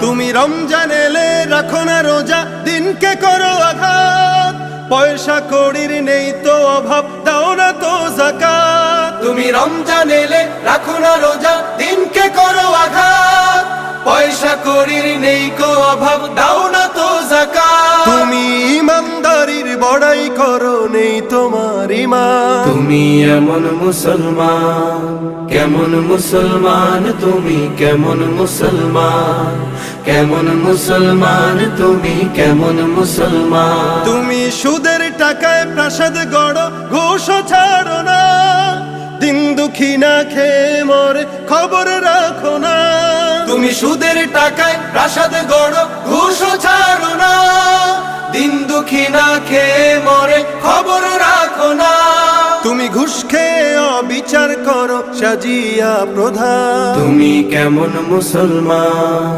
তুমি রমজান এলে রাখো না রোজা, দিনকে করো আঘাত, পয়সা কড়ির নেই তো অভাব, দাও না তো যাকাত। তুমি রমজান এলে রাখো না রোজা, দিনকে করো আঘাত, পয়সা কড়ির নেই কো অভাব, দাও না তো যাকাত। তুমি ইমানদারির বড়াই করো, নেই তোমার ঈমান। তুমি এমন মুসলমান, কেমন মুসলমান তুমি, কেমন মুসলমান, কেমন মুসলমান তুমি, কেমন মুসলমান। তুমি সুদের টাকায় প্রাসাদ গড়ো, ঘুষও ছাড়ো না, দিন দুঃখী না খেয়ে মরে খবর রাখো না। তুমি সুদের টাকায় প্রাসাদ গড়ো, ঘুষও ছাড়ো না, দিন দুঃখী না খেয়ে মরে খবর রাখো না। তুমি ঘুষ খেয়ে অবিচার করো, সাজিয়া প্রধান। তুমি কেমন মুসলমান।